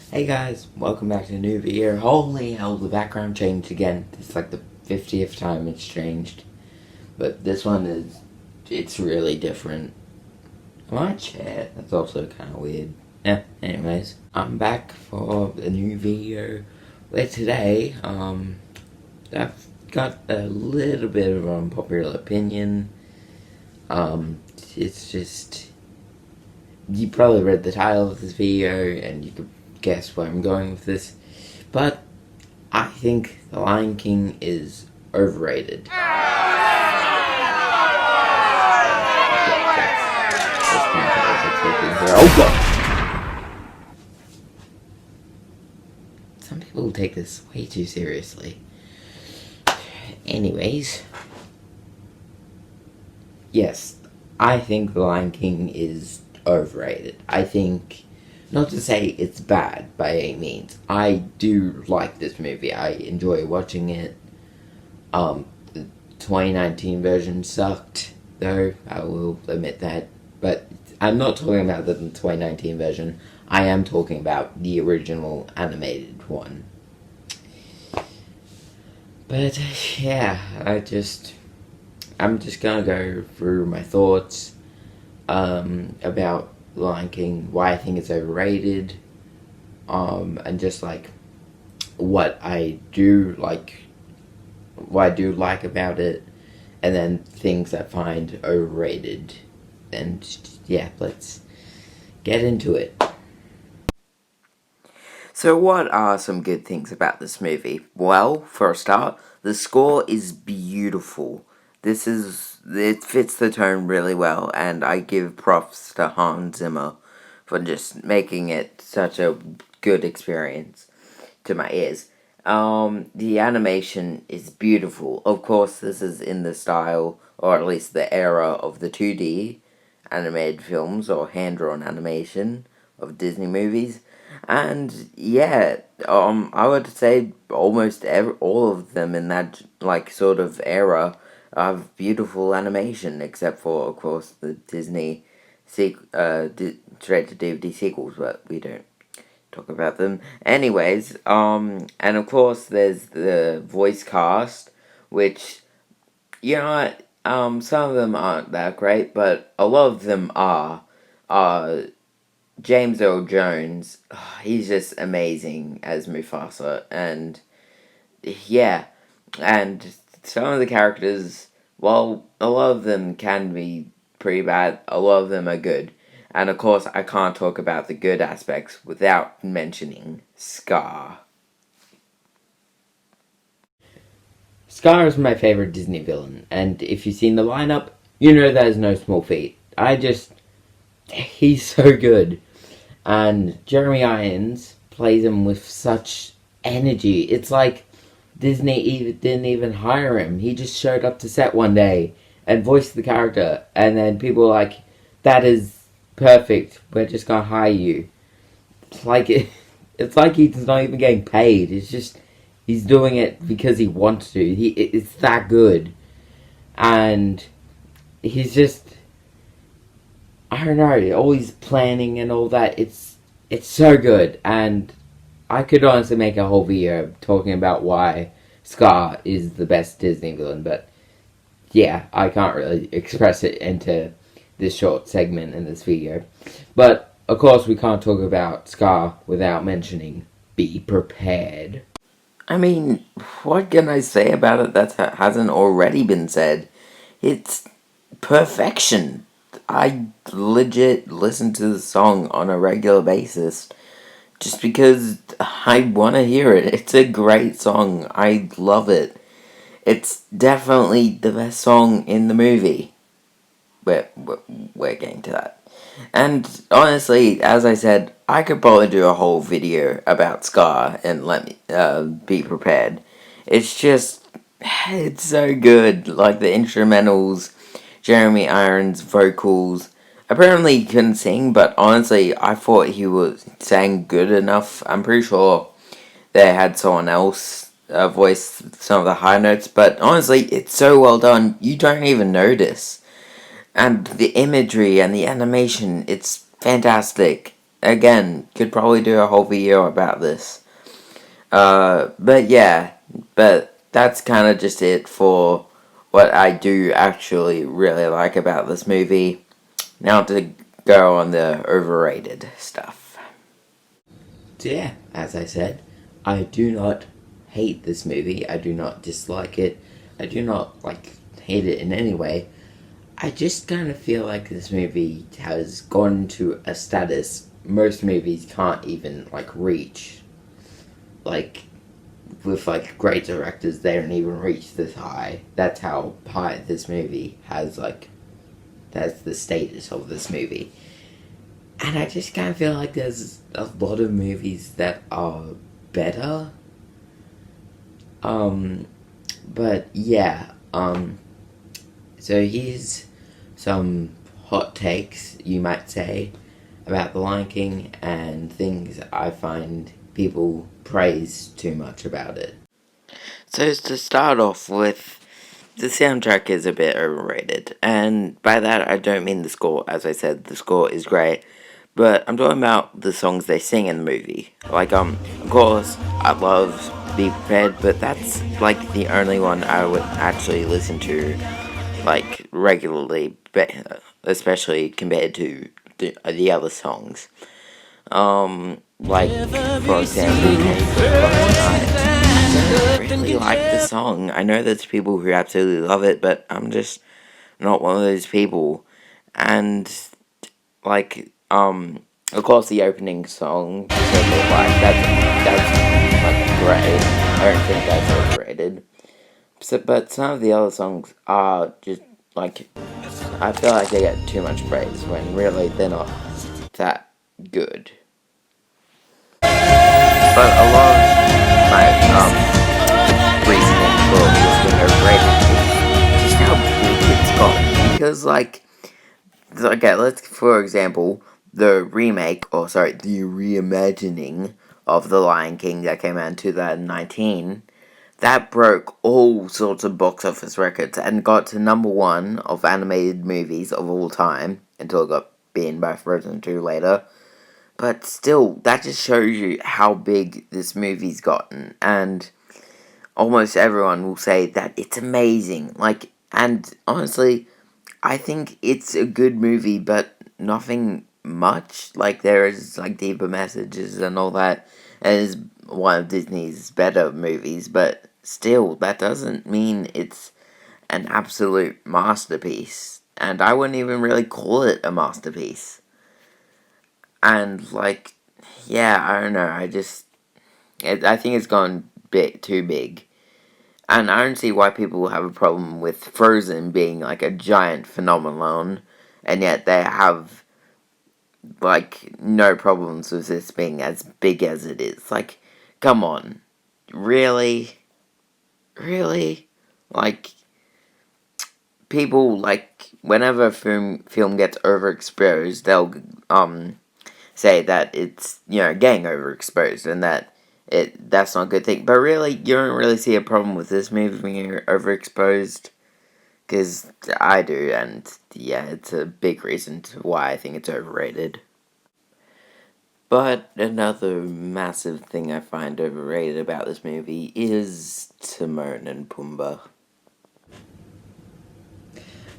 Hey guys, welcome back to a new video. Holy hell, the background changed again. It's like the 50th time it's changed. But this one it's really different. My chair, that's also kind of weird. Yeah, anyways, I'm back for a new video. Where today, I've got a little bit of an unpopular opinion. It's just, you probably read the title of this video and you could guess where I'm going with this, but I think The Lion King is overrated. Oh god! Some people take this way too seriously. Anyways, yes, I think The Lion King is overrated. I think, not to say it's bad by any means. I do like this movie. I enjoy watching it. The 2019 version sucked, though, I will admit that. But I'm not talking about the 2019 version. I am talking about the original animated one. But, yeah, I'm just gonna go through my thoughts about Lion King, why I think it's overrated, and just like what I do like about it, and then things I find overrated. And yeah, let's get into it. So what are some good things about this movie? Well, for a start, the score is beautiful. It fits the tone really well, and I give props to Hans Zimmer for just making it such a good experience to my ears. The animation is beautiful. Of course, this is in the style, or at least the era, of the 2D animated films, or hand-drawn animation of Disney movies. And yeah, I would say almost all of them in that like sort of era have beautiful animation, except for, of course, the Disney straight to DVD sequels, but we don't talk about them. Anyways, and of course there's the voice cast, which, you know what, some of them aren't that great, but a lot of them are. James Earl Jones, he's just amazing as Mufasa, and yeah, and some of the characters, while a lot of them can be pretty bad, a lot of them are good. And of course, I can't talk about the good aspects without mentioning Scar. Scar is my favorite Disney villain, and if you've seen the lineup, you know that is no small feat. He's so good. And Jeremy Irons plays him with such energy. It's like Disney didn't even hire him. He just showed up to set one day and voiced the character, and then people were like, "That is perfect. We're just gonna hire you." It's like it's like he's not even getting paid. It's just he's doing it because he wants to. It's that good, and he's just, I don't know, always planning and all that. It's so good, and I could honestly make a whole video talking about why Scar is the best Disney villain, but yeah, I can't really express it into this short segment in this video. But of course, we can't talk about Scar without mentioning Be Prepared. I mean, what can I say about it that hasn't already been said? It's perfection. I legit listen to the song on a regular basis just because I want to hear it. It's a great song. I love it. It's definitely the best song in the movie. We're getting to that. And honestly, as I said, I could probably do a whole video about Scar and let me be prepared. It's just, it's so good. Like the instrumentals, Jeremy Irons' vocals. Apparently he couldn't sing, but honestly, I thought he sang good enough. I'm pretty sure they had someone else voice some of the high notes, but honestly, it's so well done, you don't even notice. And the imagery and the animation, it's fantastic. again, could probably do a whole video about this. But yeah, but that's kind of just it for what I do actually really like about this movie. Now to go on the overrated stuff. So yeah, as I said, I do not hate this movie. I do not dislike it. I do not, hate it in any way. I just kind of feel like this movie has gone to a status most movies can't even, reach. With, great directors, they don't even reach this high. That's how high this movie has, that's the status of this movie. And I just kind of feel like there's a lot of movies that are better. But yeah, so here's some hot takes, you might say, about The Lion King and things I find people praise too much about it. So to start off with, the soundtrack is a bit overrated, and by that I don't mean the score. As I said, the score is great, but I'm talking about the songs they sing in the movie. Of course, I love Be Prepared, but that's, the only one I would actually listen to, regularly, especially compared to the other songs. For example, I don't really like the song. I know there's people who absolutely love it, but I'm just not one of those people. And, of course, the opening song, Circle of Life, that's great. I don't think that's overrated. So, but some of the other songs are just, I feel like they get too much praise when really they're not that good. But a lot of my reasoning for this being overrated is just how big it's got. Because, okay, let's, for example, the reimagining of The Lion King that came out in 2019, that broke all sorts of box office records and got to number one of animated movies of all time until it got beaten by Frozen 2 later. But still, that just shows you how big this movie's gotten, and almost everyone will say that it's amazing. And honestly, I think it's a good movie, but nothing much. There is, deeper messages and all that, and it's one of Disney's better movies, but still, that doesn't mean it's an absolute masterpiece. And I wouldn't even really call it a masterpiece. And, yeah, I don't know, I think it's gone too big. And I don't see why people have a problem with Frozen being, a giant phenomenon, and yet they have, no problems with this being as big as it is. Come on. Really? Really? People, whenever a film gets overexposed, they'll, say that it's, getting overexposed and that that's not a good thing. But really, you don't really see a problem with this movie being overexposed, because I do, and yeah, it's a big reason to why I think it's overrated. But another massive thing I find overrated about this movie is Timon and Pumbaa.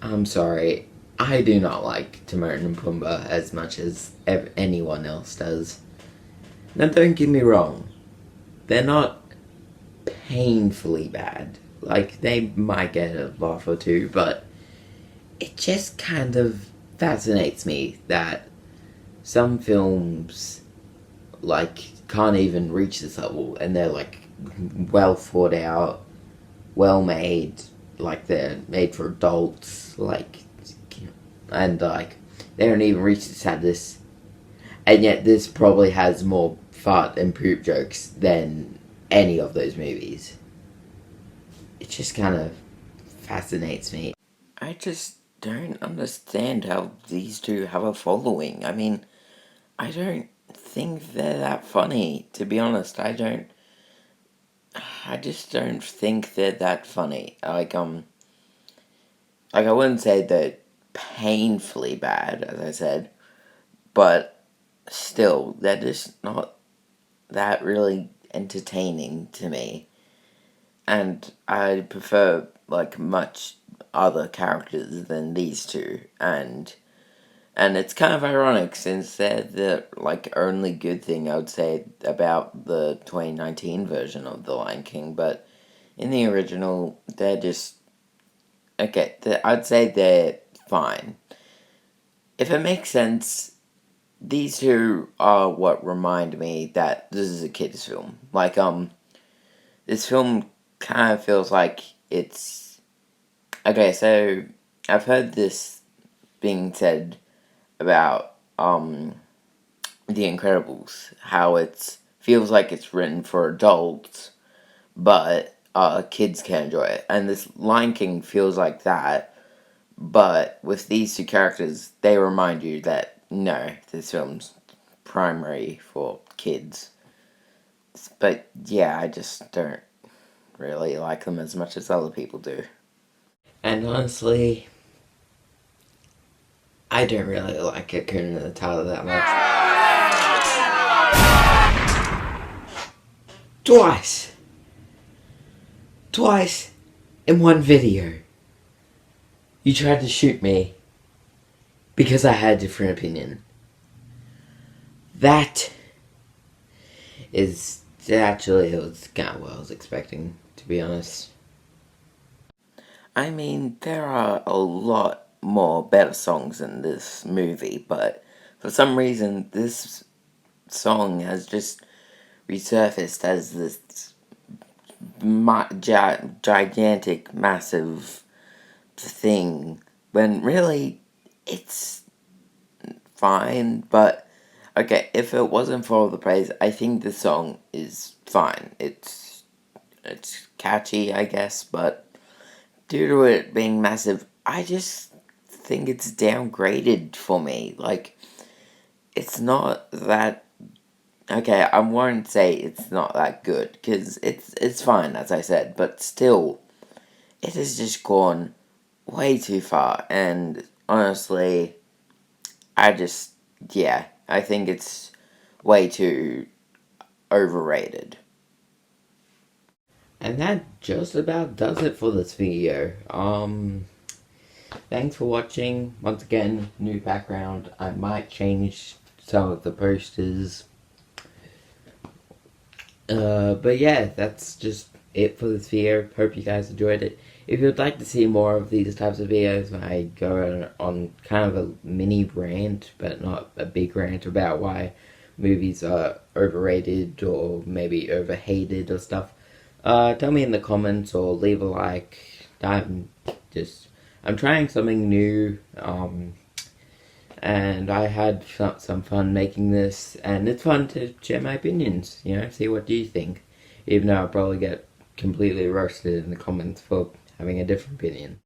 I'm sorry, I do not like Timon and Pumbaa as much as anyone else does. Now, don't get me wrong, they're not painfully bad. They might get a laugh or two, but it just kind of fascinates me that some films, can't even reach this level, and they're, well thought out, well made, they're made for adults, and, they don't even reach the status, and yet this probably has more fart and poop jokes than any of those movies. It just kind of fascinates me. I just don't understand how these two have a following. I mean, I don't think they're that funny, to be honest. I just don't think they're that funny. I wouldn't say they're painfully bad, as I said, but still, they're just not that really entertaining to me. And I prefer, like, much other characters than these two. And it's kind of ironic since they're the, like, only good thing I would say about the 2019 version of The Lion King. But in the original, they're just, okay, I'd say they're fine. If it makes sense, these two are what remind me that this is a kid's film. Like, this film kind of feels like it's... Okay, so I've heard this being said about, The Incredibles, how it feels like it's written for adults, but, kids can enjoy it. And this Lion King feels like that, but with these two characters, they remind you that, no, this film's primary for kids. But, yeah, I just don't really like them as much as other people do. And honestly, I don't really like Hakuna Matata that much. Twice in one video, you tried to shoot me because I had a different opinion. That is actually, it was kind of what I was expecting, to be honest. I mean, there are a lot more better songs in this movie, but for some reason, this song has just resurfaced as this gigantic, massive thing, when really, it's fine, but okay, if it wasn't for all the praise, I think the song is fine. It's catchy, I guess, but due to it being massive, I just think it's downgraded for me. Like, it's not that... Okay, I won't say it's not that good, because it's fine, as I said, but still, it has just gone way too far, and honestly, I think it's way too overrated. And that just about does it for this video. Thanks for watching. Once again, new background. I might change some of the posters. But yeah, that's just it for this video. Hope you guys enjoyed it. If you'd like to see more of these types of videos, I go on kind of a mini rant, but not a big rant, about why movies are overrated or maybe overhated or stuff. Tell me in the comments or leave a like. I'm trying something new, and I had some fun making this, and it's fun to share my opinions, see what you think, even though I'll probably get completely roasted in the comments for having a different opinion.